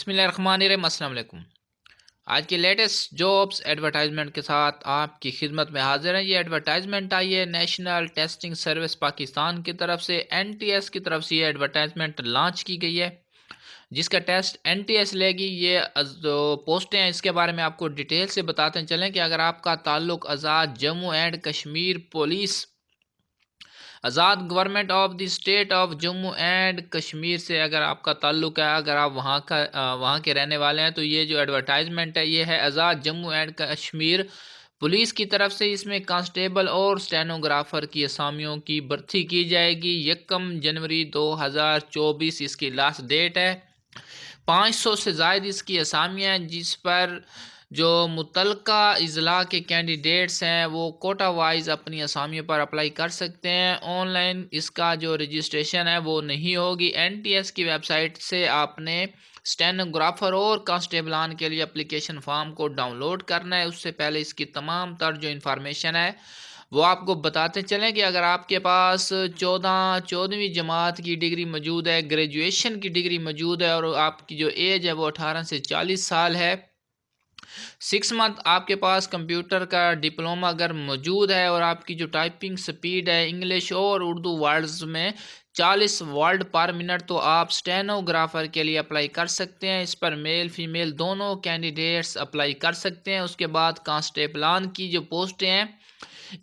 बिस्मिल्लाहिर्रहमानिर्रहीम। अस्सलाम वालेकुम। आज की लेटेस्ट जॉब्स एडवर्टाइजमेंट के साथ आपकी खिदमत में हाजिर है। ये एडवर्टाइजमेंट आई है नेशनल टेस्टिंग सर्विस पाकिस्तान की तरफ से, एनटीएस की तरफ से ये एडवर्टाइजमेंट लॉन्च की गई है, जिसका टेस्ट एनटीएस लेगी। ये जो पोस्टें हैं इसके बारे में आपको डिटेल से बताते चलें कि अगर आपका ताल्लुक Azad Jammu and Kashmir police, Azad government of the state of Jammu and Kashmir से अगर आपका ताल्लुक़ है, अगर आप वहाँ के रहने वाले हैं, तो ये जो एडवर्टाइजमेंट है ये है आज़ाद जम्मू एंड कश्मीर पुलिस की तरफ से। इसमें कांस्टेबल और स्टेनोग्राफर की असामियों की भर्ती की जाएगी। 1 जनवरी 2024 इसकी लास्ट डेट है। 500 से ज़ायद इसकी असामियाँ हैं, जिस पर जो मुतलका अज़ला के कैंडिडेट्स हैं वो कोटा वाइज अपनी असामियों पर अप्लाई कर सकते हैं। ऑनलाइन इसका जो रजिस्ट्रेशन है वो नहीं होगी। एनटीएस की वेबसाइट से आपने स्टेनोग्राफर और कांस्टेबलान के लिए एप्लीकेशन फॉर्म को डाउनलोड करना है। उससे पहले इसकी तमाम तर जो इन्फॉर्मेशन है वो आपको बताते चलें कि अगर आपके पास 14वीं जमात की डिग्री मौजूद है, ग्रेजुएशन की डिग्री मौजूद है और आपकी जो एज है वो 18 से 40 साल है, 6 मंथ आपके पास कंप्यूटर का डिप्लोमा अगर मौजूद है और आपकी जो टाइपिंग स्पीड है इंग्लिश और उर्दू वर्ड्स में 40 वर्ड पर मिनट, तो आप स्टेनोग्राफर के लिए अप्लाई कर सकते हैं। इस पर मेल फीमेल दोनों कैंडिडेट्स अप्लाई कर सकते हैं। उसके बाद कांस्टेबलान की जो पोस्टें हैं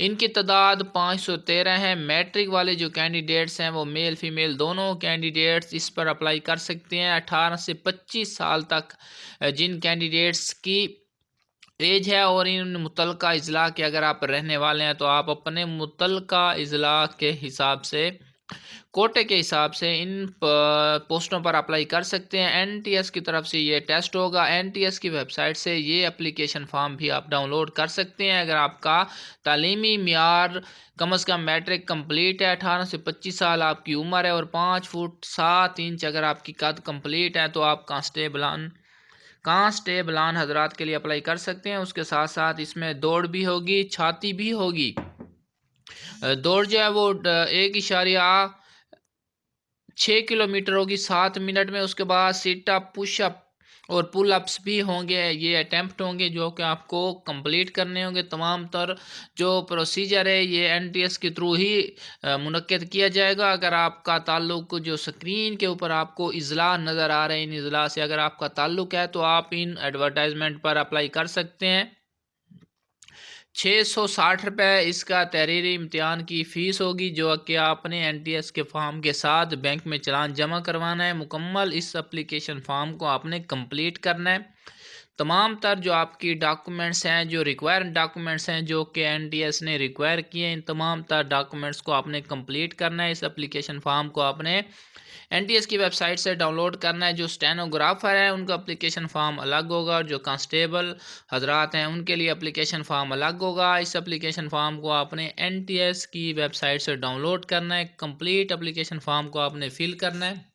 इनकी तादाद 513 है। मैट्रिक वाले जो कैंडिडेट्स हैं वो मेल फीमेल दोनों कैंडिडेट्स इस पर अप्लाई कर सकते हैं। 18 से 25 साल तक जिन कैंडिडेट्स की एज है और इन मुतलका अज़ला के अगर आप रहने वाले हैं, तो आप अपने मुतलका अज़ला के हिसाब से, कोटे के हिसाब से इन पोस्टों पर अप्लाई कर सकते हैं। एनटीएस की तरफ से ये टेस्ट होगा। एनटीएस की वेबसाइट से ये एप्लीकेशन फॉर्म भी आप डाउनलोड कर सकते हैं। अगर आपका तालीमी मियार कम अज़ कम मैट्रिक कंप्लीट है, 18 से 25 साल आपकी उम्र है और 5 फुट 7 इंच अगर आपकी कद कंप्लीट है, तो आप कांस्टेबलान हजरात के लिए अप्लाई कर सकते हैं। उसके साथ साथ इसमें दौड़ भी होगी, छाती भी होगी। दौड़ जो है वो 1.6 किलोमीटर होगी 7 मिनट में। उसके बाद सिटअप, पुशअप और पुल अप्स भी होंगे। ये अटैम्प्ट होंगे जो कि आपको कंप्लीट करने होंगे। तमाम तर जो प्रोसीजर है ये एनटीएस के थ्रू ही मुनक्किद किया जाएगा। अगर आपका ताल्लुक जो स्क्रीन के ऊपर आपको इज़ला नज़र आ रहे हैं, इन इज़ला से अगर आपका ताल्लुक है तो आप इन एडवर्टाइजमेंट पर अप्लाई कर सकते हैं। 660 रुपये इसका तहरीरी इम्तिहान की फ़ीस होगी, जो कि आपने एनटीएस के फॉर्म के साथ बैंक में चालान जमा करवाना है। मुकम्मल इस एप्लीकेशन फॉर्म को आपने कंप्लीट करना है। तमाम तर जो आपकी डॉक्यूमेंट्स हैं, जो रिक्वायर्ड डॉक्यूमेंट्स हैं जो कि एनटीएस ने रिक्वायर किए हैं, इन तमाम तर डॉक्यूमेंट्स को आपने कंप्लीट करना है। इस एप्लीकेशन फॉर्म को आपने एनटीएस की वेबसाइट से डाउनलोड करना है। जो स्टेनोग्राफर है उनका एप्लीकेशन फॉर्म अलग होगा और जो कांस्टेबल हजरात हैं उनके लिए एप्लीकेशन फॉर्म अलग होगा। इस एप्लीकेशन फॉर्म को आपने एनटीएस की वेबसाइट से डाउनलोड करना है। कंप्लीट एप्लीकेशन फॉर्म को आपने फिल करना है।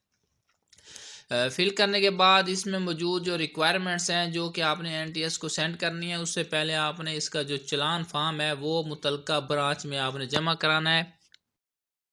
फिल करने के बाद इसमें मौजूद जो रिक्वायरमेंट्स हैं जो कि आपने एनटीएस को सेंड करनी है, उससे पहले आपने इसका जो चालान फॉर्म है वो मुतलका ब्रांच में आपने जमा कराना है।